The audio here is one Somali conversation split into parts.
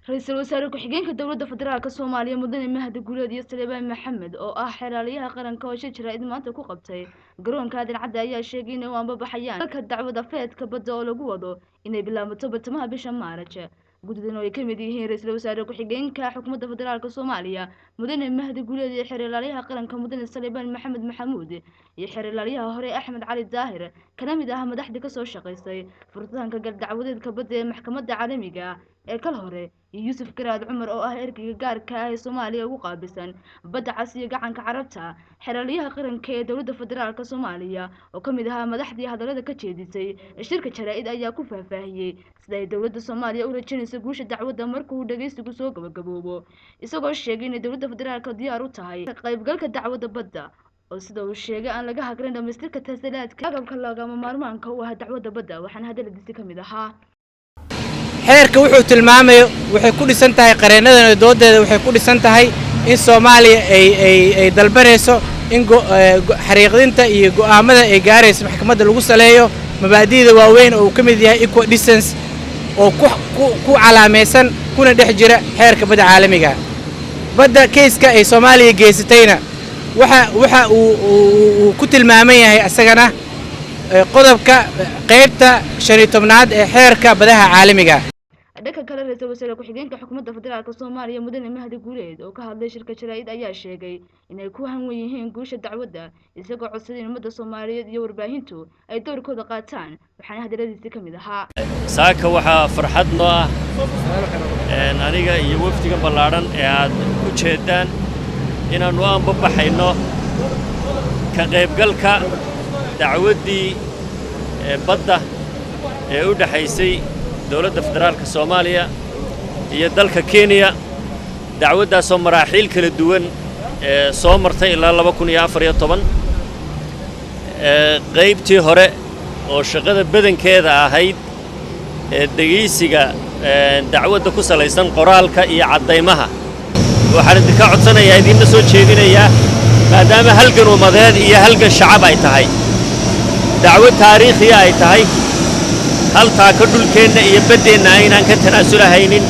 رئيس الوزراء ku-xigeenka dowladda federaalka Soomaaliya Mudane Mahdi Guuleed iyo Salebaan Maxamed oo ah xeelaliyaha qaranka oo shir maanta ku qabtay garoonka Aadan Cadde ayaa sheegay in ay baxayaan halka dacwada feedka badda oo lagu wado inay bilaabato bartamaha bisha Maarch. Guddidana ay ka mid yihiin Ra'iisul Wasaare ku-xigeenka xukuumadda federaalka Soomaaliya Mudane Mahdi Guuleed iyo xeelaliyaha qaranka Mudane Salebaan Maxamed Maxamuud iyo xeelaliyaha hore Axmed Cali Daahir kana mid ah madaxda ka soo shaqeysay furitaanka dacwadeedka badda ee maxkamadda caalamiga ee kala hore Yusuf Garaad Cumar oo ah erkayga gaarka ah ee Soomaaliya ugu qaabilsan badda cas iyo gacanka carabta xeelaliyaha qaranka ee dowladda federaalka Soomaaliya oo ka mid ah madaxdii hadalada ka jeedisay shirka jaraa'id ayaa ku faahfaahiyay sida ay dowladda Soomaaliya u rajaynayso guusha dacwadda marka uu dhageysigu soo gabagaboobo isagoo sheegay in dowladda federaalka diyaar u tahay ka qaybgalka dacwadda badda oo sida uu sheegay aan laga hagrin dhamaystirka tasalaadka agabka lagama maarmaanka u ah dacwadda badda waxaana hadaladiisi ka mid ahaa xeerka wuxuu tilmaamayo waxay ku dhisan tahay qareenadana doodeeda waxay ku dhisan tahay in Soomaaliya ay dalbanayso in xariiqdinta iyo go'aamada ay gaarayso maxkamadda lagu saleeyo mabaadi'da waaweyn oo ka mid yahay equal distance oo ku calaamaysan kuna dhex jira xeerka badda caalamiga badda keiska ay Soomaaliya geysatayna waxa uu ku tilmaaman yahay asagana qodobka qaybta 15aad ee xeerka badaha caalamiga. dhanka kale ra'iisul wasaare ku-xigeenka xukuumadda federaalka Soomaaliya Mudane Mahdi Guuleed oo ka hadlay shirka jaraa'id ayaa sheegay inay ku hanwen yihiin guusha dacwadda isagoo codsaday in ummadda Soomaaliyeed iyo warbaahintu ay doorkooda qaataan waxaana hadaladiisi ka mid ahaa saaka waxaa farxad noo ah aniga iyo wafdiga ballaaran ee aad u jeedaan inaannu aanbabaxayno ka qaybgalka dacwaddii badda ee u dhaxaysay dowladda federaalka Soomaaliya iyo dalka Kenya dacwaddaasoo maraaxiil kala duwan soo martay ilaa 2014 qaybtii hore oo shaqada badankeeda ahayd dhageysiga dacwadda ku salaysan qoraalka iyo caddaymaha waxaan idinka codsanayaa idinna soo jeedinayaa maadaama halgan umadeed iyo halgan shacab ay tahay dacwad taariikhiya ay tahay hal taako dhulkeenna iyo baddeenna aynaan ka tanaasulahaynin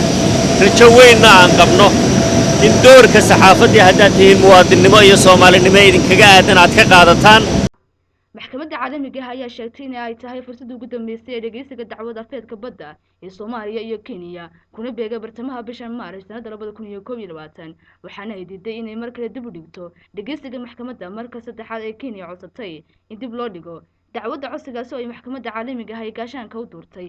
rajo weynna aan qabno in doorka saxaafaddii haddaad tihiin muwaadinnimo iyo soomaalinimo idinkaga aadan aad ka qaadataan maxkamadda caalamiga ah ayaa sheegtay in ay tahay fursad ugu dambeysay ee dhageysiga dacwada feedka badda ee Soomaaliya iyo Kenya kuna beega bartamaha bisha Maarch sanadda 2021 waxaana ay diiday inay mar kale dib u dhigto dhageysiga maxkamadda marka saddexaad ee Kenya codsatay in dib loo dhigo dacwadda codsigaas oo ay maxkamadda caalamiga ah ay gaashaanka u doortay